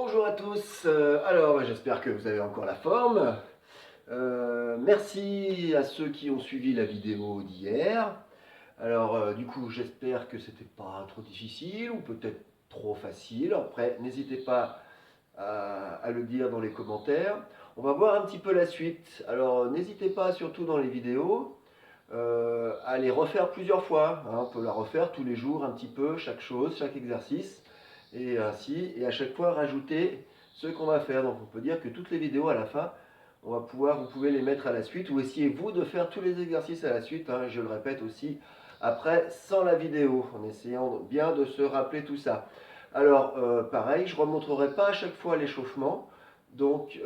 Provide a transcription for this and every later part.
Bonjour à tous, alors j'espère que vous avez encore la forme. Merci à ceux qui ont suivi la vidéo d'hier. Alors du coup j'espère que c'était pas trop difficile ou peut-être trop facile. Après n'hésitez pas à le dire dans les commentaires. On va voir un petit peu la suite. Alors n'hésitez pas surtout dans les vidéos à les refaire plusieurs fois, hein. On peut la refaire tous les jours un petit peu, chaque chose, chaque exercice, et ainsi, et à chaque fois rajouter ce qu'on va faire. Donc on peut dire que toutes les vidéos à la fin, vous pouvez les mettre à la suite, ou essayez vous de faire tous les exercices à la suite, hein, je le répète aussi, après sans la vidéo, en essayant bien de se rappeler tout ça. Alors pareil, je ne remontrerai pas à chaque fois l'échauffement, donc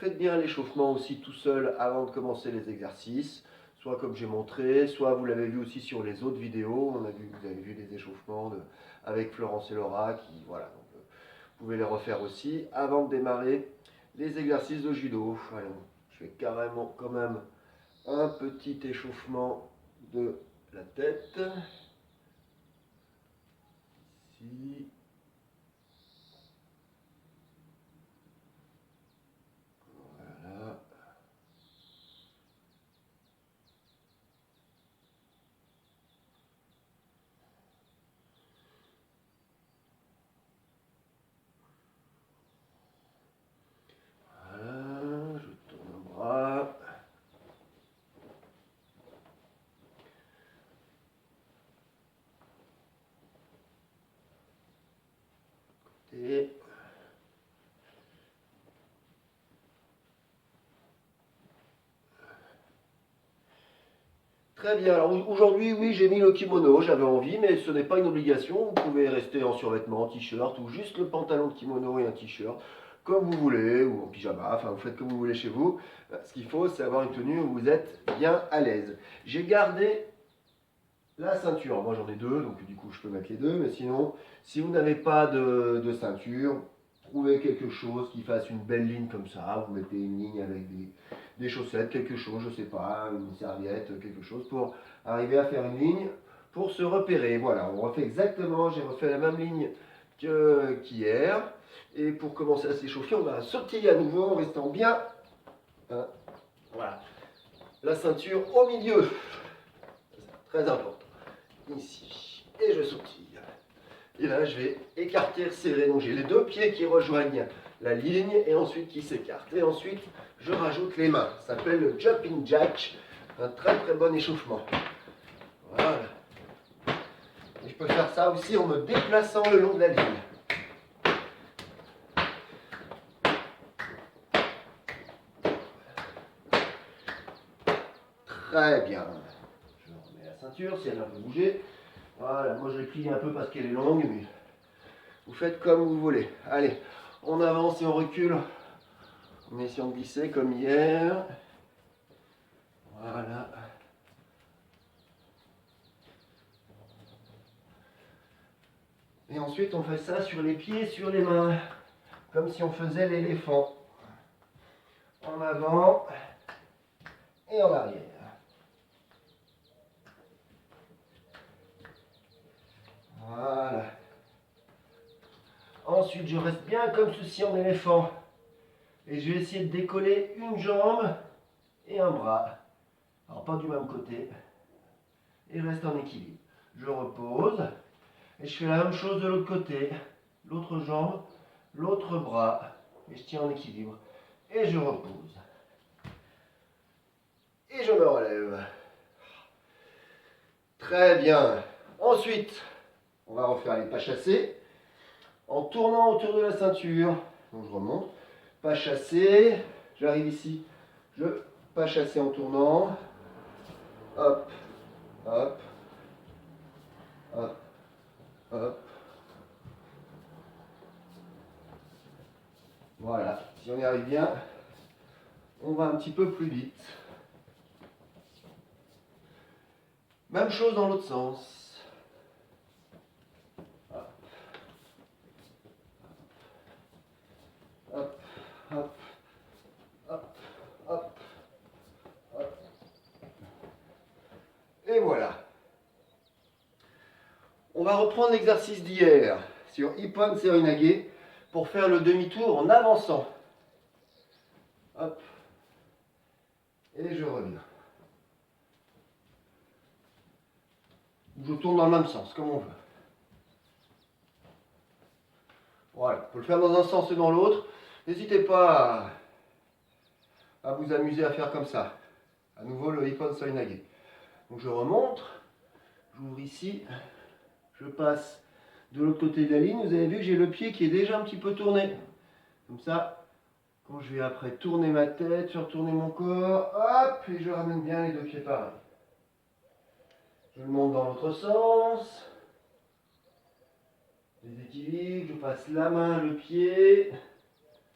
faites bien l'échauffement aussi tout seul avant de commencer les exercices. Soit comme j'ai montré, soit vous l'avez vu aussi sur les autres vidéos. Vous avez vu des échauffements avec Florence et Laura. Voilà, donc, vous pouvez les refaire aussi avant de démarrer les exercices de judo. Allez, je fais carrément quand même un petit échauffement de la tête. Ici. Voilà. Voilà, je tourne le bras. Et très bien, alors aujourd'hui, oui, j'ai mis le kimono, j'avais envie, mais ce n'est pas une obligation. Vous pouvez rester en survêtement, en t-shirt, ou juste le pantalon de kimono et un t-shirt, comme vous voulez, ou en pyjama, enfin vous faites comme vous voulez chez vous. Ce qu'il faut, c'est avoir une tenue où vous êtes bien à l'aise. J'ai gardé la ceinture. Moi j'en ai deux, donc du coup je peux mettre les deux, mais sinon, si vous n'avez pas de ceinture, trouvez quelque chose qui fasse une belle ligne comme ça. Vous mettez une ligne avec des chaussettes, quelque chose, je sais pas, une serviette, quelque chose pour arriver à faire une ligne pour se repérer. Voilà, on refait exactement, j'ai refait la même ligne qu'hier. Et pour commencer à s'échauffer, on va sautiller à nouveau en restant bien. Hein, voilà, la ceinture au milieu, très important. Ici, et je sautille. Et là, je vais écarter, serrer. Donc, j'ai les deux pieds qui rejoignent la ligne et ensuite qui s'écartent. Et ensuite, je rajoute les mains. Ça s'appelle le jumping jack. Un très très bon échauffement. Voilà. Et je peux faire ça aussi en me déplaçant le long de la ligne. Très bien. Je remets la ceinture si elle a un peu bougé. Voilà, moi je l'ai pliée un peu parce qu'elle est longue, mais vous faites comme vous voulez. Allez, on avance et on recule. En essayant de glisser comme hier. Voilà. Et ensuite, on fait ça sur les pieds et sur les mains, comme si on faisait l'éléphant. En avant et en arrière. Voilà. Ensuite, je reste bien comme ceci en éléphant. Et je vais essayer de décoller une jambe et un bras. Alors, pas du même côté. Et je reste en équilibre. Je repose. Et je fais la même chose de l'autre côté. L'autre jambe, l'autre bras. Et je tiens en équilibre. Et je repose. Et je me relève. Très bien. Ensuite, on va refaire les pas chassés en tournant autour de la ceinture. Donc je remonte. Pas chassé. J'arrive ici. Je pas chassé en tournant. Hop, hop, hop, hop. Voilà. Si on y arrive bien, on va un petit peu plus vite. Même chose dans l'autre sens. Hop, hop, hop, hop, hop, hop. Et voilà. On va reprendre l'exercice d'hier sur Ippon Serinage. pour faire le demi-tour en avançant. Hop. Et je reviens. Je tourne dans le même sens, comme on veut. Voilà, on peut le faire dans un sens et dans l'autre. N'hésitez pas à vous amuser à faire comme ça. À nouveau le Ippon Soinage. Donc je remonte, j'ouvre ici, je passe de l'autre côté de la ligne. Vous avez vu que j'ai le pied qui est déjà un petit peu tourné. Comme ça, quand je vais après tourner ma tête, faire tourner mon corps, hop, et je ramène bien les deux pieds pareil. Je le monte dans l'autre sens. Déséquilibre, je passe la main, le pied.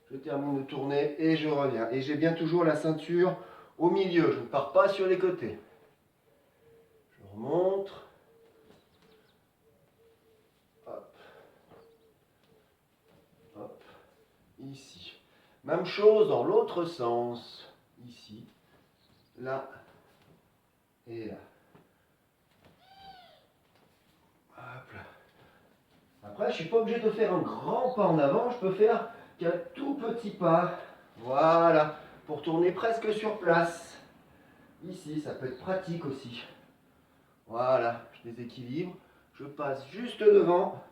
Je termine de tourner et je reviens. Et j'ai bien toujours la ceinture au milieu. Je ne pars pas sur les côtés. Je remonte. Hop. Hop. Ici. Même chose dans l'autre sens. Ici. Là. Et là. Hop là. Après, je ne suis pas obligé de faire un grand pas en avant. Je peux faire qu'un tout petit pas. Voilà. Pour tourner presque sur place. Ici, ça peut être pratique aussi. Voilà. Je déséquilibre. Je passe juste devant.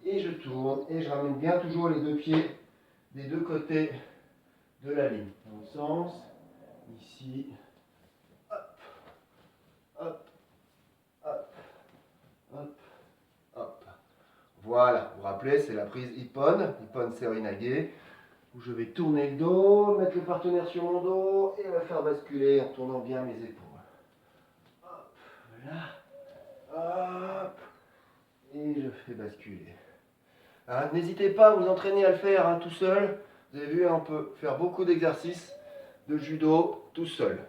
Et je tourne. Et je ramène bien toujours les deux pieds des deux côtés de la ligne. Dans le sens. Ici. Hop. Hop. Hop. Hop. Hop. Voilà, vous vous rappelez, c'est la prise Ippon Serinage, où je vais tourner le dos, mettre le partenaire sur mon dos et le faire basculer en tournant bien mes épaules. Hop, là, hop, et je fais basculer. Hein, n'hésitez pas à vous entraîner à le faire hein, tout seul. Vous avez vu, on peut faire beaucoup d'exercices de judo tout seul.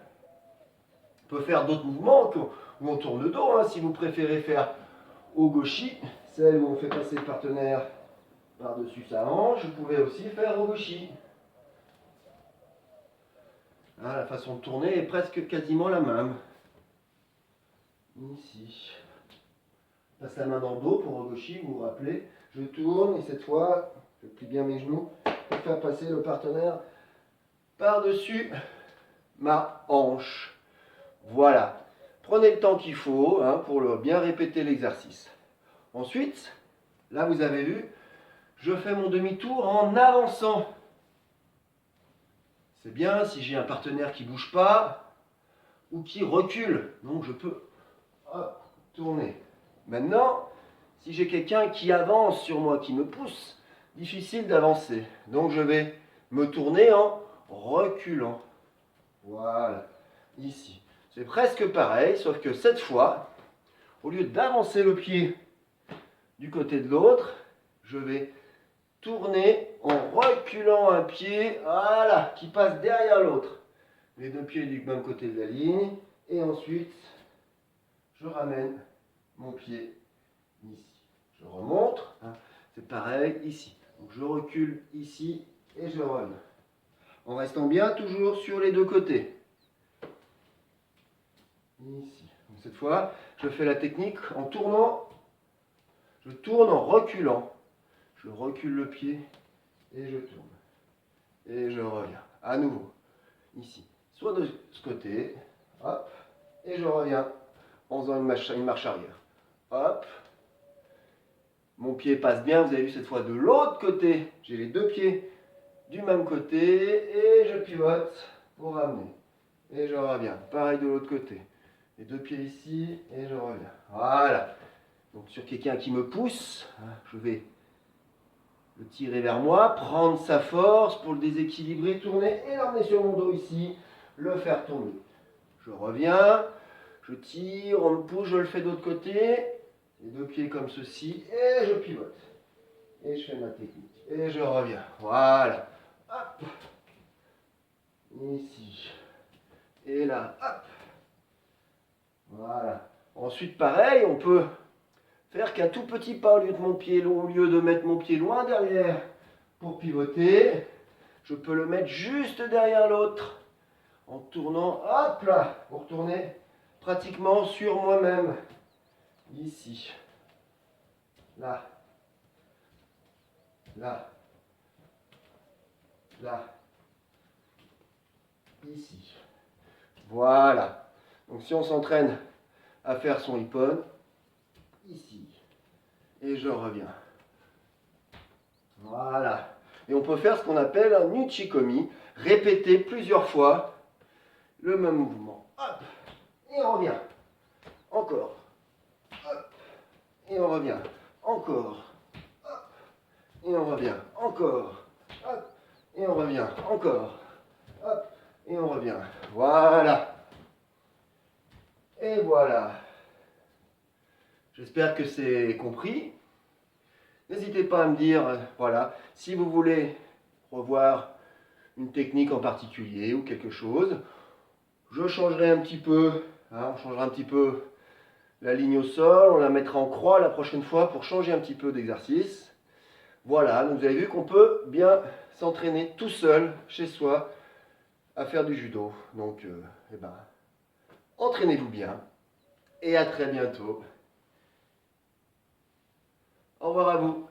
On peut faire d'autres mouvements où on tourne le dos, hein, si vous préférez faire Ogoshi, celle où on fait passer le partenaire par-dessus sa hanche. Vous pouvez aussi faire Ogoshi. Hein, la façon de tourner est presque quasiment la même. Ici. Je passe la main dans le dos pour Ogoshi, vous vous rappelez. Je tourne et cette fois, je plie bien mes genoux pour faire passer le partenaire par-dessus ma hanche. Voilà. Prenez le temps qu'il faut hein, pour bien répéter l'exercice. Ensuite, là vous avez vu, je fais mon demi-tour en avançant. C'est bien si j'ai un partenaire qui ne bouge pas ou qui recule. Donc je peux tourner. Maintenant, si j'ai quelqu'un qui avance sur moi, qui me pousse, difficile d'avancer. Donc je vais me tourner en reculant. Voilà, ici. C'est presque pareil, sauf que cette fois, au lieu d'avancer le pied du côté de l'autre, je vais tourner en reculant un pied, voilà, qui passe derrière l'autre. Les deux pieds du même côté de la ligne. Et ensuite, je ramène mon pied ici. Je remonte, hein, c'est pareil ici. Donc je recule ici et je reviens. En restant bien toujours sur les deux côtés. Ici. Donc cette fois, je fais la technique en tournant. Je tourne en reculant. Je recule le pied et je tourne. Et je reviens. À nouveau. Ici. Soit de ce côté. Hop. Et je reviens en faisant une marche arrière. Hop. Mon pied passe bien. Vous avez vu cette fois de l'autre côté. J'ai les deux pieds du même côté. Et je pivote pour ramener. Et je reviens. Pareil de l'autre côté. Les deux pieds ici. Et je reviens. Voilà. Donc sur quelqu'un qui me pousse, je vais le tirer vers moi, prendre sa force pour le déséquilibrer, tourner et l'emmener sur mon dos ici, le faire tomber. Je reviens, je tire, on me pousse, je le fais de l'autre côté, les deux pieds comme ceci, et je pivote. Et je fais ma technique. Et je reviens. Voilà. Hop. Ici. Et là, hop. Voilà. Ensuite, pareil, on peut faire qu'un tout petit pas au lieu de mettre mon pied loin derrière pour pivoter. Je peux le mettre juste derrière l'autre en tournant, hop là, pour tourner pratiquement sur moi-même. Ici. Là. là, là, ici. Voilà. Donc si on s'entraîne à faire son ippon, ici, et je reviens. Voilà. Et on peut faire ce qu'on appelle un uchikomi, répéter plusieurs fois le même mouvement. Hop, et on revient. Encore. Hop, et on revient. Encore. Hop, et on revient. Encore. Hop, et on revient. Encore. Hop, et on revient. Voilà. Et voilà. J'espère que c'est compris. N'hésitez pas à me dire, voilà, si vous voulez revoir une technique en particulier ou quelque chose. Je changerai un petit peu, hein, on changera un petit peu la ligne au sol, on la mettra en croix la prochaine fois pour changer un petit peu d'exercice. Voilà, donc vous avez vu qu'on peut bien s'entraîner tout seul, chez soi, à faire du judo. Donc, eh ben, entraînez-vous bien et à très bientôt. Au revoir à vous.